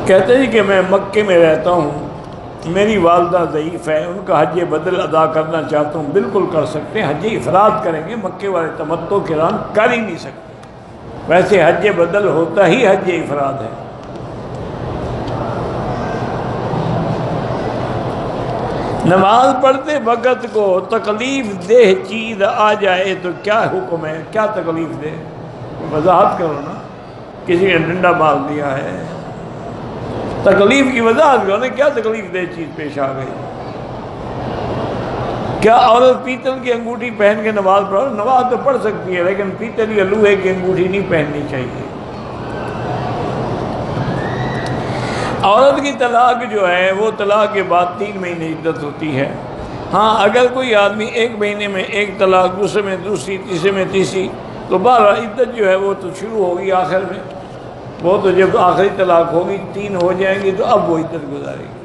کہتے ہیں کہ میں مکے میں رہتا ہوں، میری والدہ ضعیف ہے، ان کا حج بدل ادا کرنا چاہتا ہوں۔ بالکل کر سکتے ہیں، حج افراد کریں گے، مکے والے تمتع کرام کر ہی نہیں سکتے، ویسے حج بدل ہوتا ہی حج افراد ہے۔ نماز پڑھتے وقت کو تکلیف دہ چیز آ جائے تو کیا حکم ہے؟ کیا تکلیف دہ؟ وضاحت کرو نا، کسی نے ڈنڈا مار دیا ہے، تکلیف کی وضاحت کرو نا، کیا تکلیف دہ چیز پیش آ گئی؟ کیا عورت پیتل کی انگوٹھی پہن کے نماز پڑھو؟ نماز تو پڑھ سکتی ہے لیکن پیتل یا لوہے کی انگوٹھی نہیں پہننی چاہیے۔ عورت کی طلاق جو ہے وہ طلاق کے بعد 3 مہینے عدت ہوتی ہے۔ ہاں اگر کوئی آدمی 1 مہینے میں 1 طلاق، دوسرے میں دوسری، تیسرے میں تیسری، تو 12 عدت جو ہے وہ تو شروع ہوگی آخر میں، وہ تو جب آخری طلاق ہوگی 3 ہو جائیں گی تو اب وہ عدت گزارے گی۔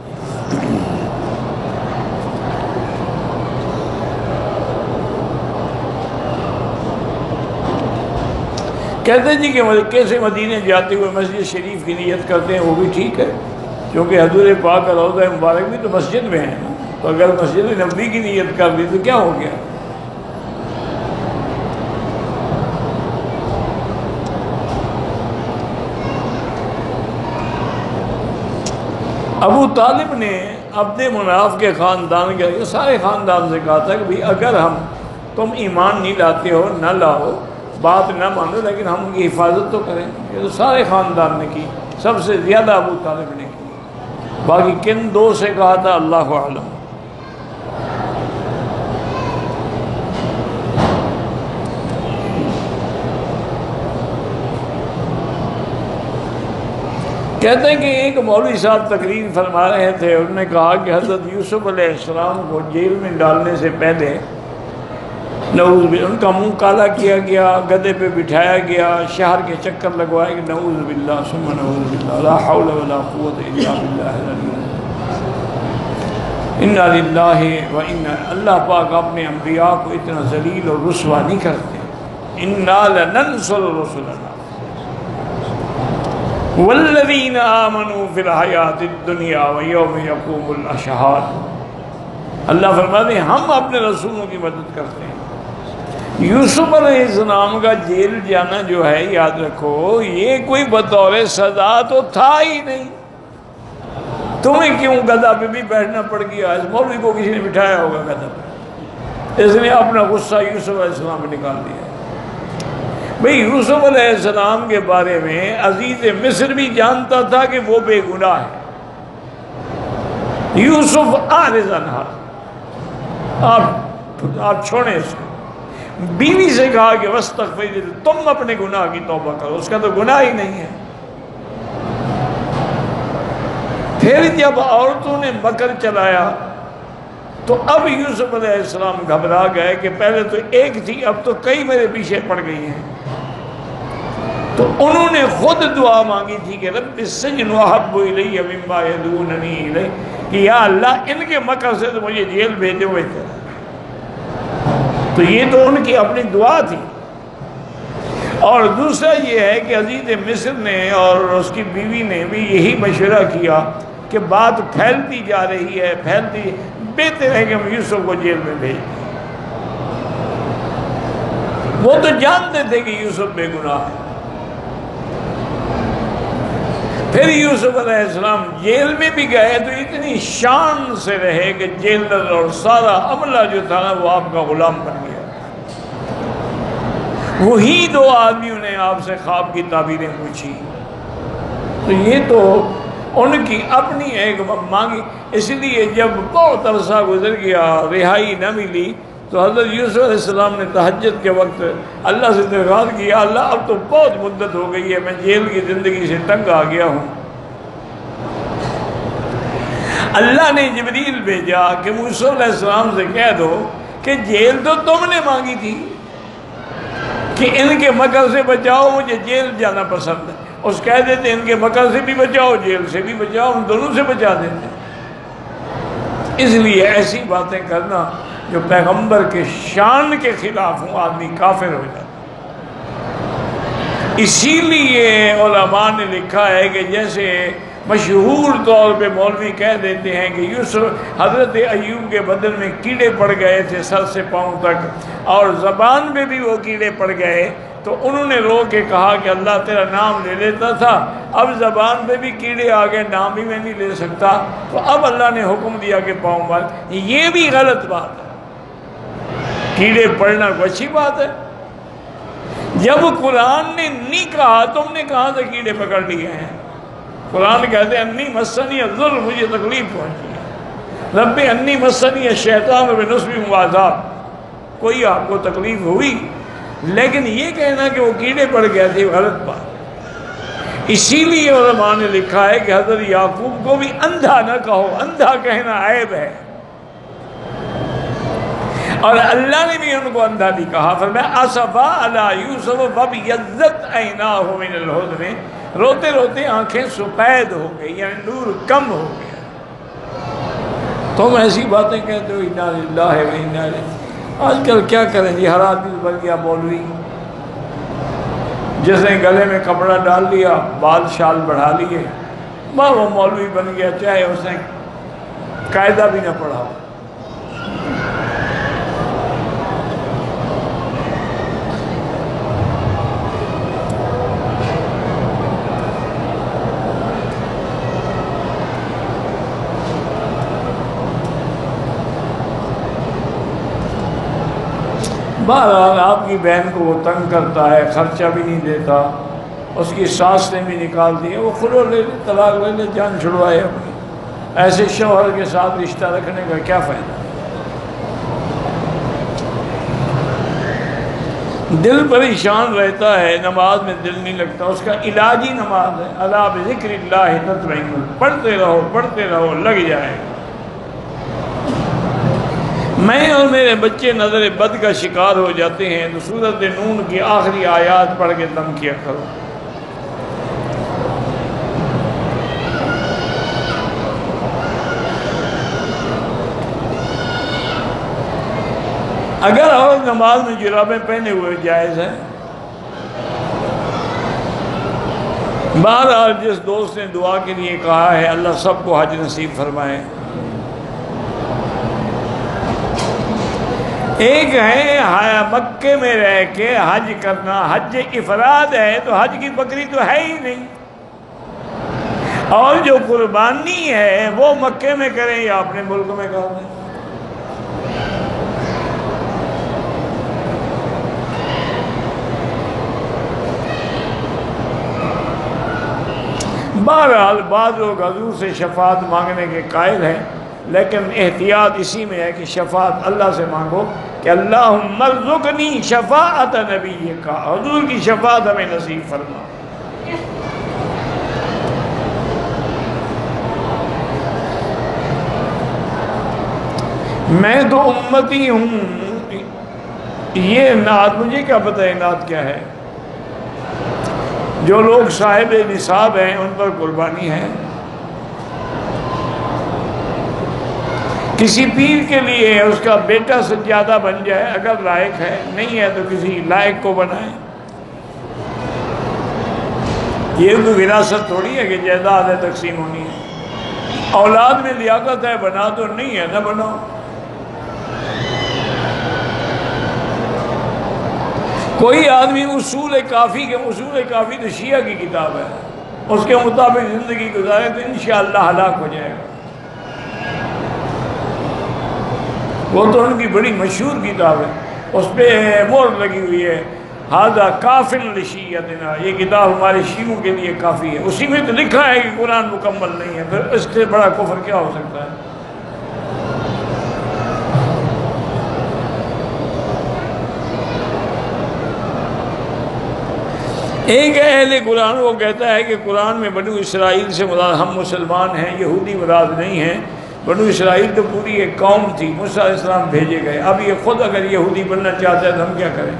کہتے ہیں جی کہ مکے سے مدینے جاتے ہوئے مسجد شریف کی نیت کرتے ہیں، وہ بھی ٹھیک ہے، کیونکہ حضور پاک کا روضہ مبارک بھی تو مسجد میں ہے، تو اگر مسجد نبوی کی نیت کر دی تو کیا ہو گیا؟ ابو طالب نے اپنے مناف کے خاندان کے سارے خاندان سے کہا تھا کہ بھئی اگر تم ایمان نہیں لاتے ہو، نہ لاؤ، بات نہ مانو، لیکن ہم ان کی حفاظت تو کریں۔ یہ تو سارے خاندان نے کی، سب سے زیادہ ابو طالب نے کی، باقی کن 2 سے کہا تھا اللہ اعلم۔ کہتے ہیں کہ ایک مولوی صاحب تقریر فرما رہے تھے، انہوں نے کہا کہ حضرت یوسف علیہ السلام کو جیل میں ڈالنے سے پہلے نعوذ باللہ ان کا منہ کالا کیا گیا، گدھے پہ بٹھایا گیا، شہر کے چکر لگوائے کہ نعوذ باللہ ثم نعوذ باللہ لا حول ولا قوت الا باللہ العلی العظیم۔ انا للہ و انا، اللہ پاک اپنے انبیاء کو اتنا ذلیل اور رسوا نہیں کرتے۔ انا لننصر رسلنا والذین آمنوا فی الحیات الدنیا ویوم یقوم الاشہاد۔ اللہ فرماتے ہیں ہم اپنے رسولوں کی مدد کرتے ہیں۔ یوسف علیہ السلام کا جیل جانا جو ہے، یاد رکھو، یہ کوئی بطور سزا تو تھا ہی نہیں۔ تمہیں کیوں گدھا پہ بھی بیٹھنا پڑ گیا؟ اس مولوی کو کسی نے بٹھایا ہوگا گدھا پہ، اس نے اپنا غصہ یوسف علیہ السلام پہ نکال دیا۔ بھئی یوسف علیہ السلام کے بارے میں عزیز مصر بھی جانتا تھا کہ وہ بے گناہ ہے۔ یوسف اعرض عنہا، آپ چھوڑیں اس کو۔ بیوی سے کہا کہ واستغفری، تم اپنے گناہ کی توبہ کرو، اس کا تو گناہ ہی نہیں ہے۔ پھر جب عورتوں نے مکر چلایا تو اب یوسف علیہ السلام گھبرا گئے کہ پہلے تو ایک تھی، اب تو کئی میرے پیچھے پڑ گئی ہیں۔ تو انہوں نے خود دعا مانگی تھی کہ رب السجن احب الی مما یدعوننی الیہ، کہ یا اللہ ان کے مکر سے تو مجھے جیل بھیجے ہوئے تھے۔ تو یہ تو ان کی اپنی دعا تھی۔ اور دوسرا یہ ہے کہ عزیز مصر نے اور اس کی بیوی نے بھی یہی مشورہ کیا کہ بات پھیلتی جا رہی ہے، پھیلتی، بہتر ہے کہ ہم یوسف کو جیل میں بھیج دیں۔ وہ تو جانتے تھے کہ یوسف بے گناہ ہے۔ پھر یوسف علیہ السلام جیل میں بھی گئے تو اتنی شان سے رہے کہ جیلر اور سارا عملہ جو تھا نا وہ آپ کا غلام بن گیا۔ وہی 2 آدمیوں نے آپ سے خواب کی تعبیریں پوچھی، تو یہ تو ان کی اپنی ایک مانگی۔ اس لیے جب بہت عرصہ گزر گیا، رہائی نہ ملی، تو حضرت یوسف علیہ السلام نے تہجد کے وقت اللہ سے درخواست کیا، اللہ اب تو بہت مدت ہو گئی ہے، میں جیل کی زندگی سے تنگ آ گیا ہوں۔ اللہ نے جبریل بھیجا کہ موسیٰ علیہ السلام سے کہہ دو کہ جیل تو تم نے مانگی تھی کہ ان کے مکر سے بچاؤ، مجھے جیل جانا پسند ہے۔ اس کہہ دیتے ان کے مکر سے بھی بچاؤ، جیل سے بھی بچاؤ، ہم دونوں سے بچا دیتے۔ اس لیے ایسی باتیں کرنا جو پیغمبر کے شان کے خلاف ہوں آدمی کافر ہو جاتا۔ اسی لیے علماء نے لکھا ہے کہ جیسے مشہور طور پہ مولوی کہہ دیتے ہیں کہ یوسف حضرت ایوب کے بدن میں کیڑے پڑ گئے تھے سر سے پاؤں تک، اور زبان میں بھی وہ کیڑے پڑ گئے، تو انہوں نے رو کے کہا کہ اللہ تیرا نام لے لیتا تھا، اب زبان پہ بھی کیڑے آ گئے، نام بھی میں نہیں لے سکتا، تو اب اللہ نے حکم دیا کہ پاؤں مار۔ یہ بھی غلط بات ہے، کیڑے پڑنا کوئی اچھی بات ہے؟ جب قرآن نے نہیں کہا، تم نے کہاں سے کیڑے پکڑ لیے ہیں؟ قرآن کہتے ہیں انی مسنی الضر، مجھے تکلیف پہنچی ہے، رب انی مسنی الشیطان بنصب وعذاب، کوئی آپ کو تکلیف ہوئی؟ لیکن یہ کہنا کہ وہ کیڑے پڑ گئے تھے غلط بات۔ اسی لیے علماء نے لکھا ہے کہ حضرت یعقوب کو بھی اندھا نہ کہو، اندھا کہنا عیب ہے، اور اللہ نے بھی ان کو اندھا نہیں کہا، فرمایا اسفا علی یوسف فابیضت عیناہ من الحزن، روتے روتے آنکھیں سفید ہو گئی، یعنی نور کم ہو گیا۔ تم ایسی باتیں کہتے ہو انا للہ و انا الیہ۔ آج کل کیا کریں جی، ہر آدمی بن گیا مولوی، جس نے گلے میں کپڑا ڈال لیا، بال شال بڑھا لیے، وہ مولوی بن گیا، چاہے اس نے قاعدہ بھی نہ پڑھا۔ بہرحال آپ کی بہن کو وہ تنگ کرتا ہے، خرچہ بھی نہیں دیتا، اس کی ساس نے بھی نکال دی، وہ خلو لے لے، طلاق لے لے، جان چھڑوائے اپنی۔ ایسے شوہر کے ساتھ رشتہ رکھنے کا کیا فائدہ؟ دل پریشان رہتا ہے، نماز میں دل نہیں لگتا، اس کا علاج ہی نماز ہے۔ الا بذکر اللہ تطمئن القلوب، پڑھتے رہو لگ جائے گا۔ میں اور میرے بچے نظر بد کا شکار ہو جاتے ہیں تو سورۃ نون کی آخری آیات پڑھ کے دم کیا کرو۔ اگر اور نماز میں جرابیں پہنے ہوئے جائز ہے۔ بہرحال جس دوست نے دعا کے لیے کہا ہے، اللہ سب کو حج نصیب فرمائے۔ ایک ہے مکے میں رہ کے حج کرنا، حج افراد ہے، تو حج کی بکری تو ہے ہی نہیں، اور جو قربانی ہے وہ مکے میں کریں یا اپنے ملک میں کر دیں۔ بہرحال بعض لوگ حضور سے شفاعت مانگنے کے قائل ہیں، لیکن احتیاط اسی میں ہے کہ شفاعت اللہ سے مانگو کہ اللہم ارزقنی شفاعت نبی کا، حضور کی شفاعت ہمیں نصیب فرما۔ میں تو امتی ہوں، یہ نعت مجھے کیا پتہ ہے نعت کیا ہے؟ جو لوگ صاحب نصاب ہیں ان پر قربانی ہے۔ کسی پیر کے لیے اس کا بیٹا سجادہ بن جائے، اگر لائق ہے، نہیں ہے تو کسی لائق کو بنائے۔ یہ کوئی وراثت تھوڑی ہے کہ جائیداد ہے تقسیم ہونی ہے۔ اولاد میں لیاقت ہے، بنا تو نہیں ہے، نہ بناؤ۔ کوئی آدمی اصول کافی تو شیعہ کی کتاب ہے، اس کے مطابق زندگی گزارے تو انشاءاللہ ہلاک ہو جائے گا۔ وہ تو ان کی بڑی مشہور کتاب ہے، اس پہ مہر لگی ہوئی ہے ھذا کافن لشیعتنا، یہ کتاب ہمارے شیعوں کے لیے کافی ہے۔ اسی میں تو لکھا ہے کہ قرآن مکمل نہیں ہے، پھر اس سے بڑا کفر کیا ہو سکتا ہے؟ ایک اہل قرآن وہ کہتا ہے کہ قرآن میں بنو اسرائیل سے مراد ہم مسلمان ہیں، یہودی مراد نہیں ہیں۔ بنو اسرائیل تو پوری ایک قوم تھی، موسیٰ علیہ السلام بھیجے گئے، اب یہ خود اگر یہودی بننا چاہتا ہے تو ہم کیا کریں؟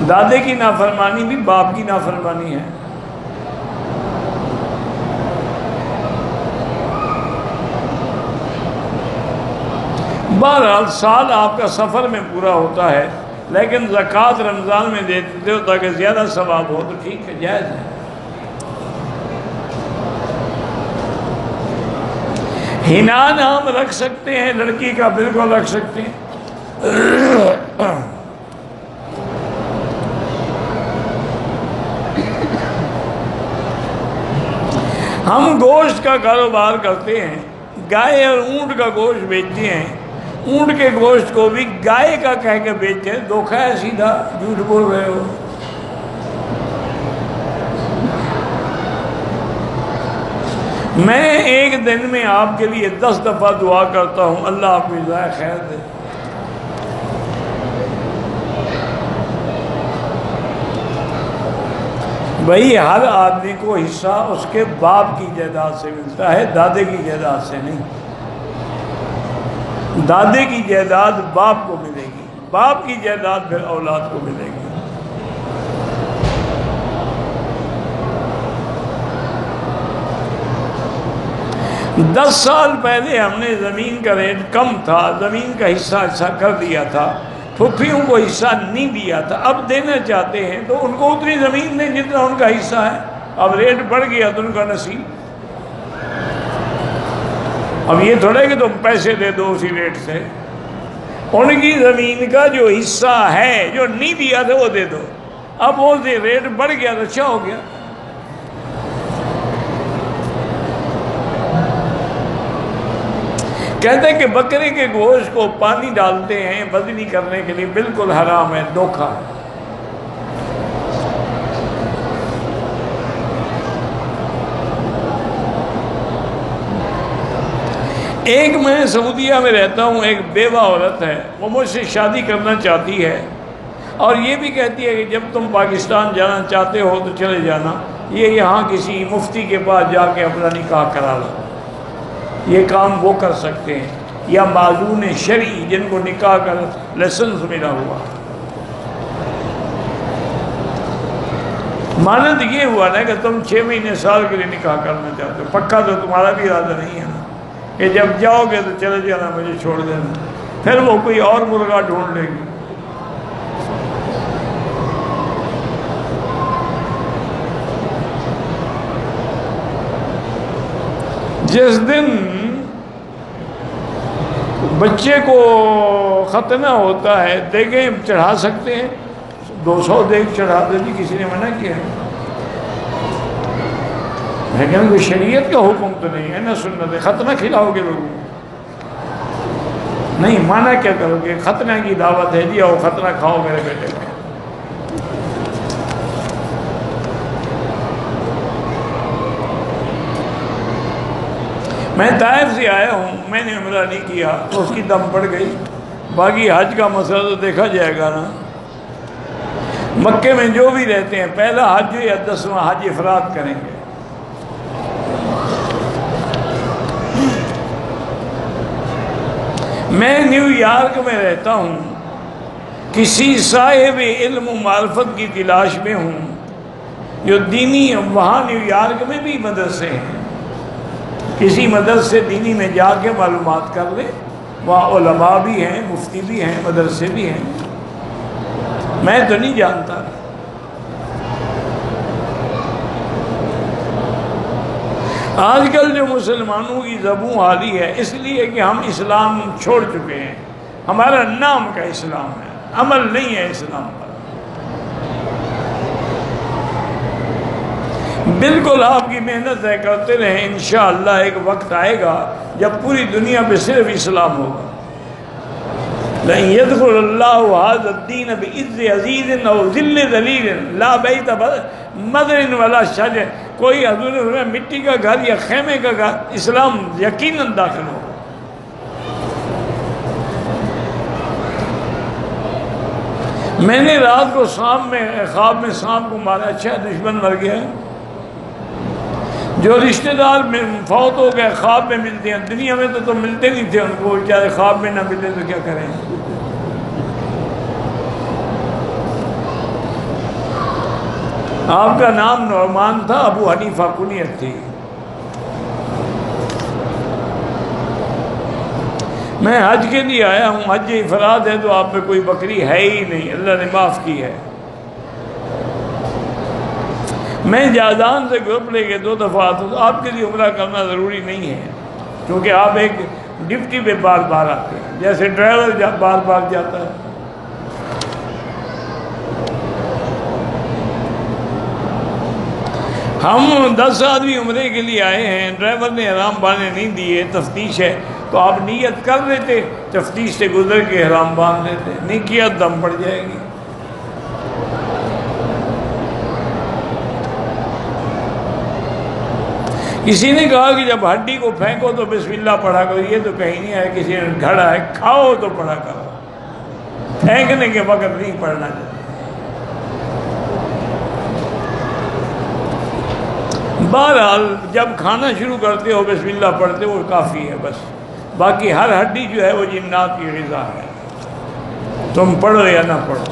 دادے کی نافرمانی بھی باپ کی نافرمانی ہے۔ بہرحال سال آپ کا سفر میں پورا ہوتا ہے، لیکن زکوٰۃ رمضان میں دیتے ہو تاکہ زیادہ ثواب ہو، تو ٹھیک ہے، جائز ہے۔ ہنا نام رکھ سکتے ہیں لڑکی کا، بالکل رکھ سکتے ہیں۔ ہم گوشت کا کاروبار کرتے ہیں، گائے اور اونٹ کا گوشت بیچتے ہیں، اونٹ کے گوشت کو بھی گائے کا کہہ کے بیچتے ہیں، دھوکہ ہے، سیدھا جھوٹ بول رہے ہو۔ میں ایک دن میں آپ کے لیے 10 دفعہ دعا کرتا ہوں، اللہ آپ کو جزائے خیر دے۔ بھائی ہر آدمی کو حصہ اس کے باپ کی جائیداد سے ملتا ہے، دادے کی جائیداد سے نہیں۔ دادے کی جائیداد باپ کو ملے گی، باپ کی جائیداد پھر اولاد کو ملے گی۔ 10 سال پہلے ہم نے زمین کا ریٹ کم تھا، زمین کا حصہ کر دیا تھا، پھوپھیوں کو حصہ نہیں دیا تھا، اب دینا چاہتے ہیں تو ان کو اتنی زمین دیں جتنا ان کا حصہ ہے۔ اب ریٹ بڑھ گیا تو ان کا نصیب۔ اب یہ تھوڑا ہے کہ تم پیسے دے دو اسی ریٹ سے، ان کی زمین کا جو حصہ ہے جو نہیں دیا تھا وہ دے دو۔ اب وہ ریٹ بڑھ گیا تو اچھا ہو گیا۔ کہتے ہیں کہ بکرے کے گوشت کو پانی ڈالتے ہیں بدنی کرنے کے لیے، بالکل حرام ہے، دھوکہ ہے۔ ایک میں سعودیہ میں رہتا ہوں، ایک بیوہ عورت ہے، وہ مجھ سے شادی کرنا چاہتی ہے اور یہ بھی کہتی ہے کہ جب تم پاکستان جانا چاہتے ہو تو چلے جانا، یہ یہاں کسی مفتی کے پاس جا کے اپنا نکاح کرا لو۔ یہ کام وہ کر سکتے ہیں، یا معذون شرعی جن کو نکاح کا لائسنس ملا ہوا۔ مانند یہ ہوا نا کہ تم 6 مہینے سال کے لیے نکاح کرنا چاہتے ہو، پکا تو تمہارا بھی ارادہ نہیں ہے نا کہ جب جاؤ گے تو چلے جانا، مجھے چھوڑ دینا، پھر وہ کوئی اور مرغا ڈھونڈ لے گی۔ جس دن بچے کو ختنہ ہوتا ہے دیگیں چڑھا سکتے ہیں، 200 دیگ چڑھا دے دی، کسی نے منع کیا؟ لیکن کوئی شریعت کا حکم تو نہیں ہے نا، سنت ہے۔ ختنہ کھلاؤ گے لوگوں نہیں، مانا کیا کرو گے؟ ختنہ کی دعوت ہے جی، آؤ ختنہ کھاؤ میرے بیٹے کا۔ میں طائف سے آیا ہوں، میں نے عمرہ نہیں کیا تو اس کی دم پڑ گئی، باقی حج کا مسئلہ تو دیکھا جائے گا نا۔ مکے میں جو بھی رہتے ہیں پہلا حج یا 10واں حج افراد کریں گے۔ میں نیو یارک میں رہتا ہوں، کسی صاحب علم و معرفت کی تلاش میں ہوں جو دینی، وہاں نیو یارک میں بھی مدرسے ہیں، کسی مدرسے دینی میں جا کے معلومات کر لیں، وہاں علماء بھی ہیں، مفتی بھی ہیں، مدرسے بھی ہیں، میں تو نہیں جانتا۔ آج کل جو مسلمانوں کی زبوں حالی ہے اس لیے کہ ہم اسلام چھوڑ چکے ہیں، ہمارا نام کا اسلام ہے، عمل نہیں ہے اسلام پر۔ بالکل آپ کی محنت ہے، کرتے رہیں، انشاءاللہ ایک وقت آئے گا جب پوری دنیا پہ صرف اسلام ہوگا۔ لَن يَدْخُلَ اللَّهُ هَذَا الدِّينَ بِعِزِّ عَزِيزٍ أَوْ ذِلِّ ذَلِيلٍ لَا بَيْتَ مَدْرٍ وَلَا شَجَرٍ، کوئی حضور میں مٹی کا گھر یا خیمے کا گھر، اسلام یقیناً داخل ہوگا۔ میں نے رات کو خواب میں سانپ کو مارا، اچھا دشمن مر گیا ہے۔ جو رشتہ دار میں فوت ہو گئے خواب میں ملتے ہیں، دنیا میں تو ملتے نہیں تھے ان کو، بیچارے خواب میں نہ ملے تو کیا کریں۔ آپ کا نام نعمان تھا، ابو حنیفہ کنیت تھی۔ میں حج کے لیے آیا ہوں، حج افراد ہے تو آپ پہ کوئی بکری ہے ہی نہیں، اللہ نے معاف کی ہے۔ میں جازان سے گروپ لے کے 2 دفعہ آتا ہوں، تو آپ کے لیے عمرہ کرنا ضروری نہیں ہے، کیونکہ آپ ایک ڈپٹی پہ بار بار آتے ہیں، جیسے ڈرائیور بار بار جاتا ہے۔ ہم 10 آدمی عمرے کے لیے آئے ہیں، ڈرائیور نے احرام باندھنے نہیں دیے، تفتیش ہے، تو آپ نیت کر لیتے، تفتیش سے گزر کے احرام باندھ لیتے، نہیں کیا دم پڑ جائے گی۔ کسی نے کہا کہ جب ہڈی کو پھینکو تو بسم اللہ پڑھا کرو، یہ تو کہیں نہیں ہے، کسی نے گھڑا ہے کھاؤ تو پڑھا کرو، پھینکنے کے وقت نہیں پڑھنا چاہیے۔ بہرحال جب کھانا شروع کرتے ہو بسم اللہ پڑھتے ہو، وہ کافی ہے بس، باقی ہر ہڈی جو ہے وہ جنات کی غذا ہے، تم پڑھو یا نہ پڑھو۔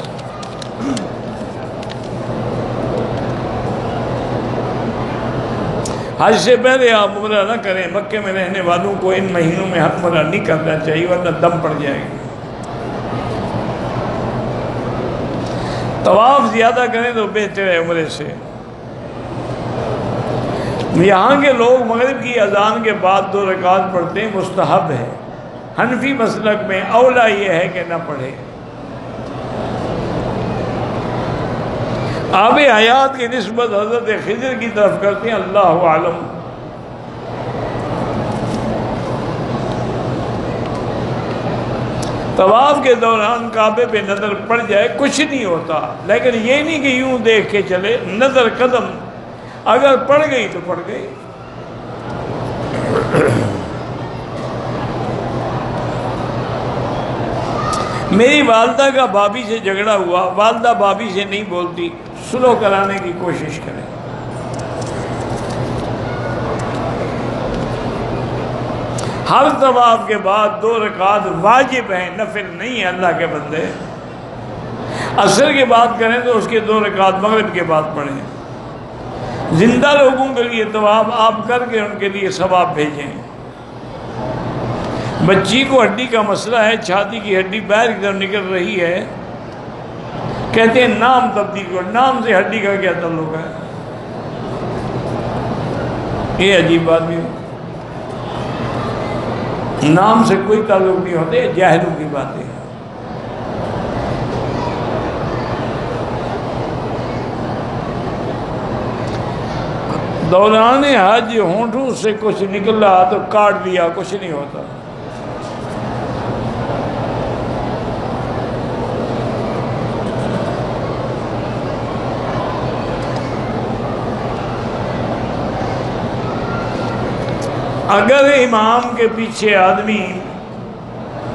حج سے پہلے آپ عمرہ نہ کریں، مکے میں رہنے والوں کو ان مہینوں میں عمرہ نہیں کرنا چاہیے، ورنہ دم پڑ جائے گی۔ طواف زیادہ کریں تو بہتر ہے عمرے سے۔ یہاں کے لوگ مغرب کی اذان کے بعد 2 رکعت پڑھتے ہیں، مستحب ہے۔ حنفی مسلک میں اولا یہ ہے کہ نہ پڑھے۔ آب حیات کی نسبت حضرت خضر کی طرف کرتے ہیں، اللہ عالم۔ طواف کے دوران کعبے پہ نظر پڑ جائے کچھ نہیں ہوتا، لیکن یہ نہیں کہ یوں دیکھ کے چلے، نظر قدم اگر پڑ گئی تو پڑ گئی۔ میری والدہ کا بھابھی سے جھگڑا ہوا، والدہ بھابھی سے نہیں بولتی، سلو کرانے کی کوشش کریں۔ ہر طواف کے بعد 2 رکعت واجب ہیں، نفل نہیں ہے اللہ کے بندے۔ عصر کے بعد کریں تو اس کے 2 رکعت مغرب کے بعد پڑھیں۔ زندہ لوگوں کے لیے طواف آپ کر کے ان کے لیے ثواب بھیجیں۔ بچی کو ہڈی کا مسئلہ ہے، چھاتی کی ہڈی باہر کی طرف نکل رہی ہے، کہتے ہیں نام تبدیل کرو، نام سے ہڈی کا کیا تعلق ہے؟ یہ عجیب بات بھی ہے، نام سے کوئی تعلق نہیں ہوتے، جاہلوں کی باتیں۔ دوران حج ہونٹوں سے کچھ نکل رہا تو کاٹ دیا، کچھ نہیں ہوتا۔ اگر امام کے پیچھے آدمی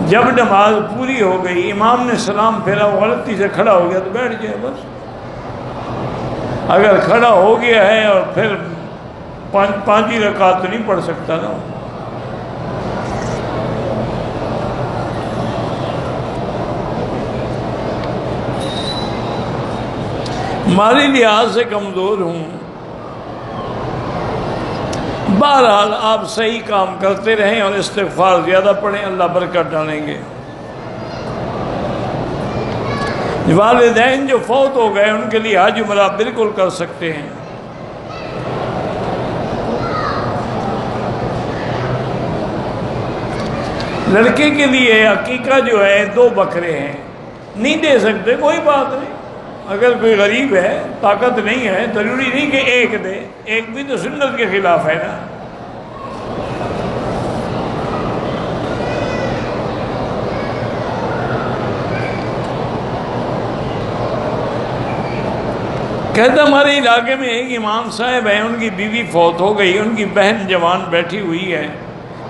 جب نماز پوری ہو گئی، امام نے سلام پھیرا، غلطی سے کھڑا ہو گیا تو بیٹھ جائے بس۔ اگر کھڑا ہو گیا ہے اور پھر 5 رکعت تو نہیں پڑھ سکتا نا۔ مالی لحاظ سے کمزور ہوں، بہرحال آپ صحیح کام کرتے رہیں اور استغفار زیادہ پڑھیں، اللہ برکت ڈالیں گے۔ والدین جو فوت ہو گئے ان کے لیے حج عمرہ بالکل کر سکتے ہیں۔ لڑکے کے لیے عقیقہ جو ہے 2 بکرے ہیں، نہیں دے سکتے کوئی بات نہیں، اگر کوئی غریب ہے طاقت نہیں ہے ضروری نہیں کہ ایک دے، ایک بھی تو سنت کے خلاف ہے نا۔ کہتا ہمارے علاقے میں ایک امام صاحب ہیں، ان کی بیوی فوت ہو گئی، ان کی بہن جوان بیٹھی ہوئی ہے،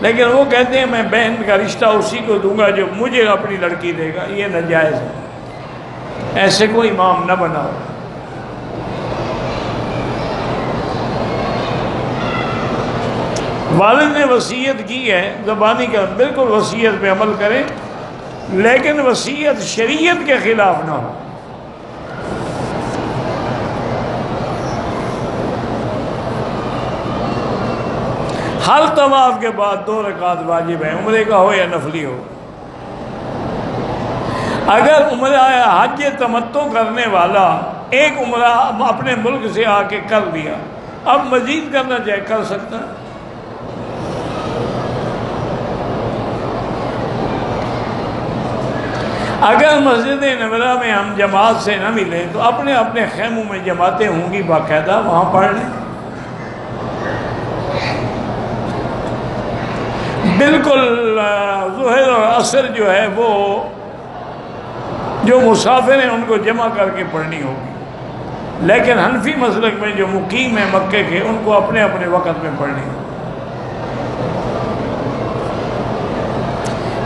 لیکن وہ کہتے ہیں میں بہن کا رشتہ اسی کو دوں گا جو مجھے اپنی لڑکی دے گا، یہ ناجائز ہے، ایسے کو امام نہ بناؤ۔ والد نے وصیت کی ہے، زبانی کا بالکل وصیت پہ عمل کریں، لیکن وصیت شریعت کے خلاف نہ ہو۔ ہر طواف کے بعد 2 رکعت واجب ہیں، عمرے کا ہو یا نفلی ہو۔ اگر عمرہ حج تمتع کرنے والا ایک عمرہ اپنے ملک سے آ کے کر لیا، اب مزید کرنا چاہے کر سکتا ہے۔ اگر مسجد نبوی میں ہم جماعت سے نہ ملیں تو اپنے اپنے خیموں میں جماعتیں ہوں گی باقاعدہ، وہاں پڑھ لیں۔ بالکل ظہر اور عصر جو ہے وہ جو مسافر ہیں ان کو جمع کر کے پڑھنی ہوگی، لیکن حنفی مسلک میں جو مقیم ہیں مکے کے ان کو اپنے اپنے وقت میں پڑھنی ہوگی۔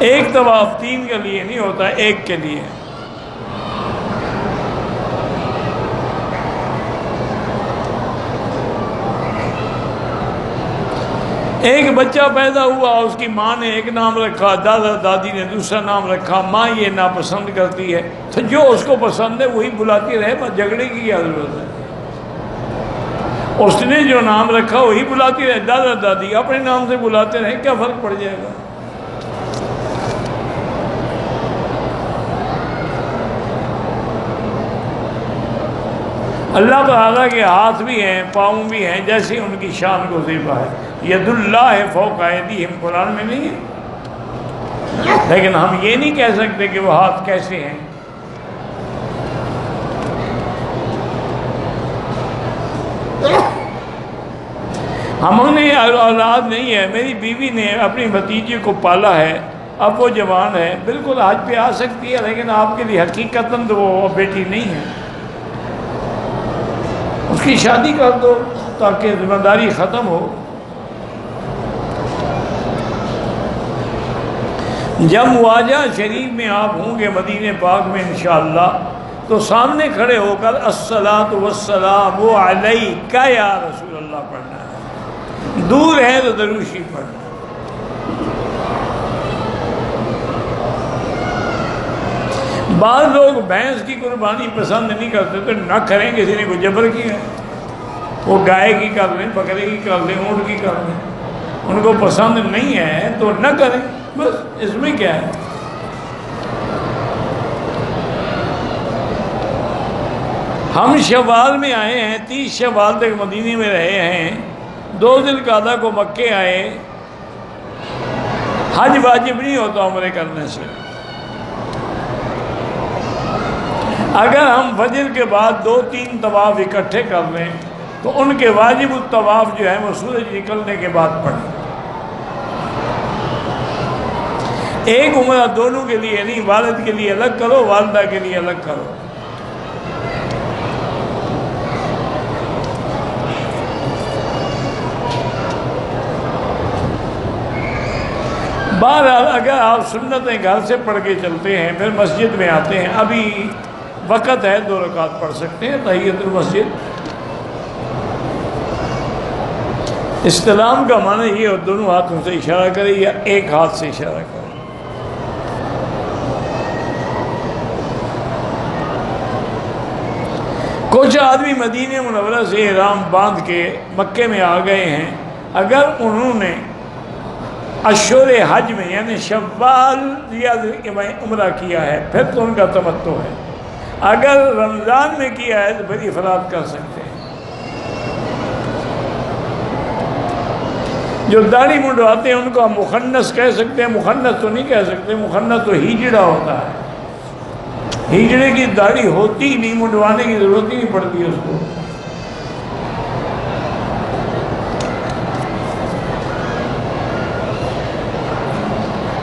ایک طواف 3 کے لیے نہیں ہوتا، ایک کے لیے۔ ایک بچہ پیدا ہوا، اس کی ماں نے ایک نام رکھا، دادا دادی نے دوسرا نام رکھا، ماں یہ ناپسند کرتی ہے تو جو اس کو پسند ہے وہی بلاتی رہے، بس جھگڑے کی کیا ضرورت ہے؟ اس نے جو نام رکھا وہی بلاتی رہے، دادا دادی اپنے نام سے بلاتے رہے، کیا فرق پڑ جائے گا؟ اللہ تعالیٰ کے ہاتھ بھی ہیں، پاؤں بھی ہیں، جیسی ان کی شان کو زیبا ہے۔ ید اللہ فوق ایدیہم قرآن میں نہیں ہے، لیکن ہم یہ نہیں کہہ سکتے کہ وہ ہاتھ کیسے ہیں۔ ہمیں اولاد نہیں ہے، میری بیوی نے اپنی بھتیجی کو پالا ہے، اب وہ جوان ہے، بالکل حج پہ آ سکتی ہے، لیکن آپ کے لیے حقیقتاً تو وہ بیٹی نہیں ہے۔ اس کی شادی کر دو تاکہ ذمہ داری ختم ہو۔ جب مواجہ شریف میں آپ ہوں گے مدینہ پاک میں انشاءاللہ تو سامنے کھڑے ہو کر الصلاۃ والسلام علیک یا رسول اللہ پڑھنا ہے، دور ہے تو درود شریف پڑھنا ہے۔ بعض لوگ بھینس کی قربانی پسند نہیں کرتے تو نہ کریں، کسی نے کوئی جبر کیا، وہ گائے کی کر لیں، بکرے کی کر لیں، اونٹ کی کر لیں، ان کو پسند نہیں ہے تو نہ کریں، بس اس میں کیا ہے۔ ہم شوال میں آئے ہیں، 30 شوال تک مدینے میں رہے ہیں، 2 ذوالقعدہ کو مکے آئے، حج واجب نہیں ہوتا عمرے کرنے سے۔ اگر ہم فجر کے بعد 2-3 طواف اکٹھے کر لیں تو ان کے واجب الطواف جو ہے وہ سورج نکلنے کے بعد پڑھیں۔ ایک عمرہ دونوں کے لیے نہیں، والد کے لیے الگ کرو، والدہ کے لیے الگ کرو۔ بہرحال اگر آپ سنتیں گھر سے پڑھ کے چلتے ہیں پھر مسجد میں آتے ہیں، ابھی وقت ہے 2 رکعت پڑھ سکتے ہیں تحیۃ المسجد۔ استلام کا معنی یہ ہے دونوں ہاتھوں سے اشارہ کرے یا ایک ہاتھ سے اشارہ کرے۔ کچھ آدمی مدینہ منورہ سے احرام باندھ کے مکے میں آ گئے ہیں، اگر انہوں نے اشہر حج میں یعنی شوال یا عمرہ کیا ہے پھر تو ان کا تمتع ہے، اگر رمضان میں کیا ہے تو پھر افراد کر سکتے ہیں۔ جو داڑھی منڈواتے ہیں ان کو ہم مخنث کہہ سکتے ہیں، مخنث تو نہیں کہہ سکتے، مخنث تو ہیجڑا ہوتا ہے، ہیجڑے کی داڑھی ہوتی ہی نہیں، منڈوانے کی ضرورت ہی نہیں پڑتی اس کو۔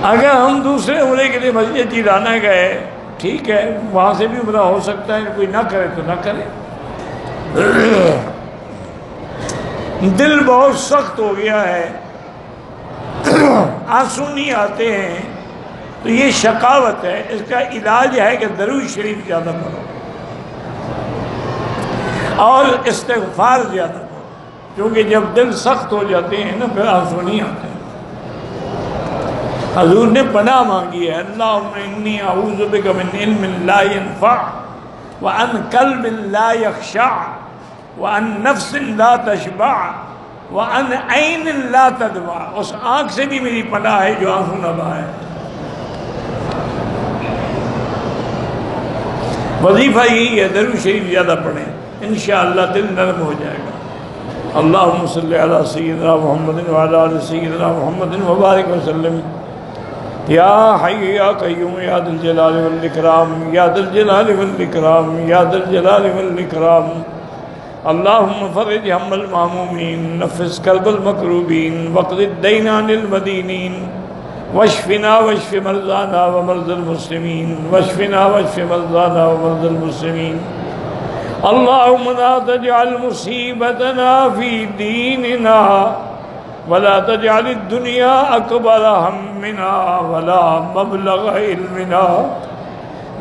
اگر ہم دوسرے عمرے کے لیے مسجد جیرانہ گئے ٹھیک ہے، وہاں سے بھی عمرہ ہو سکتا ہے، کوئی نہ کرے تو نہ کرے۔ دل بہت سخت ہو گیا ہے، آنسو نہیں آتے ہیں تو یہ شقاوت ہے، اس کا علاج ہے کہ درود شریف زیادہ پڑھو اور استغفار زیادہ پڑھو، کیونکہ جب دل سخت ہو جاتے ہیں نا پھر آنسو نہیں آتے۔ حضور نے پناہ مانگی ہے، اللہم انی اعوذ بک من علم لا ينفع وعن قلب لا یخشع وعن نفس لا تشبع وعن عین لا تدمع۔ اس آنکھ سے بھی میری پناہ ہے جو آنسو نہ بہائے۔ وظیفہ یہی ہے، درود شریف زیادہ پڑھیں، انشاءاللہ دل نرم ہو جائے گا۔ اللہم صلی علی سیدنا محمد وعلی آل سیدنا محمد وبارک وسلم۔ یا حی یا قیوم یا ذا الجلال والاکرام، یا ذا الجلال والاکرام، یا ذا الجلال والاکرام۔ اللہم فرج ہم المہمومین، نفس کرب المکروبین، واقض الدین عن المدینین، واشفنا واشف مرضانا ومرضى المسلمين، واشفنا واشف مرضانا ومرضى المسلمين۔ اللهم لا تجعل مصيبتنا في ديننا، ولا تجعل الدنيا أكبر همنا، ولا مبلغ علمنا،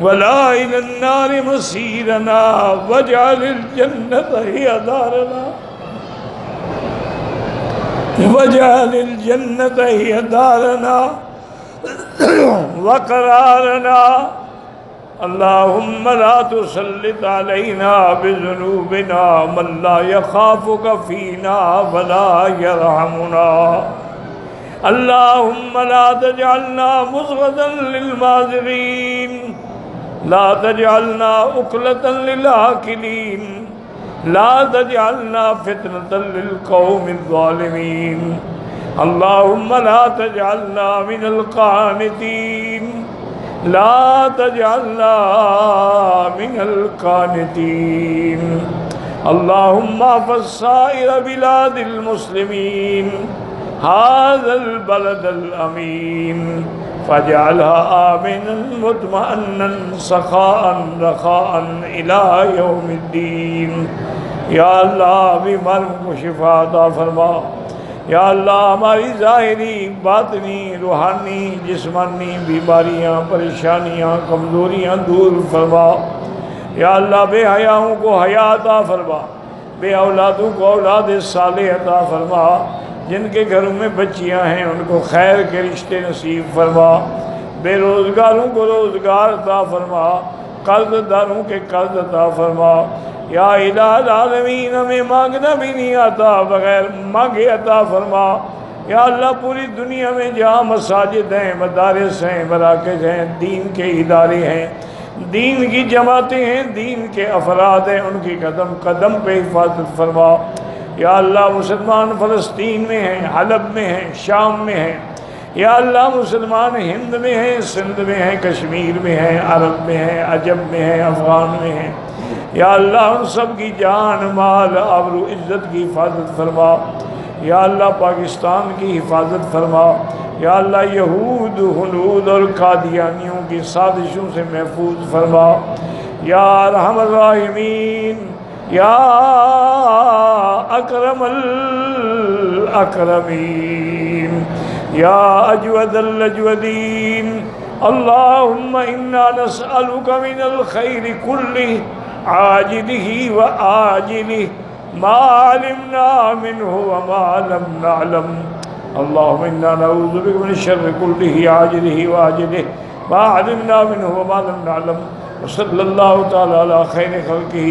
ولا إلى النار مصيرنا، واجعل الجنة هي دارنا، واجعل الجنة هي دارنا وقرارنا۔ اللهم لا تسلط علينا بذنوبنا من لا يخافك فينا ولا يرحمنا۔ اللهم لا تجعلنا مصغدا للمازغين، لا تجعلنا أكلة للآكلين، لا تجعلنا فتنة للقوم الظالمين۔ اللهم لا تجعلنا من القانتين، لا تجعلنا من القانتين۔ اللهم احفظ سائر بلاد المسلمين هذا البلد الأمين، فاجعلها آمنا مطمئنا سخاء رخاء إلى يوم الدين۔ یا اللہ بیماروں کو شفا عطا فرما، یا اللہ ہماری ظاہری باطنی روحانی جسمانی بیماریاں پریشانیاں کمزوریاں دور فرما، یا اللہ بے حیاؤں کو حیا عطا فرما، بے اولادوں کو اولاد صالح عطا فرما، جن کے گھروں میں بچیاں ہیں ان کو خیر کے رشتے نصیب فرما، بے روزگاروں کو روزگار عطا فرما، قرض داروں کے قرض عطا فرما۔ یا الہ العالمین ہمیں مانگنا بھی نہیں آتا، بغیر مانگے عطا فرما۔ یا اللہ پوری دنیا میں جہاں مساجد ہیں، مدارس ہیں، مراکز ہیں، دین کے ادارے ہیں، دین کی جماعتیں ہیں، دین کے افراد ہیں، ان کی قدم قدم پہ حفاظت فرما۔ یا اللہ مسلمان فلسطین میں ہیں، حلب میں ہیں، شام میں ہیں، یا اللہ مسلمان ہند میں ہیں، سندھ میں ہیں، کشمیر میں ہیں، عرب میں ہیں، عجم میں ہیں، افغان میں ہیں، یا اللہ ان سب کی جان مال آبرو عزت کی حفاظت فرما۔ یا اللہ پاکستان کی حفاظت فرما، یا اللہ یہود ہنود اور قادیانیوں کی سازشوں سے محفوظ فرما۔ یا ارحم الراحمین، یا اکرم الاکرمین، یا اجود الاجودین۔ اللہم انا نسألک من الخیر کلہ عاجلہ وآجلہ ما علمنا منہ وما لم نعلم۔ اللہم انا نعوذ بک من الشر کلہ عاجلہ وآجلہ ما علمنا منہ وما لم نعلم۔ وصلی اللہ تعالی علی خیر خلقہ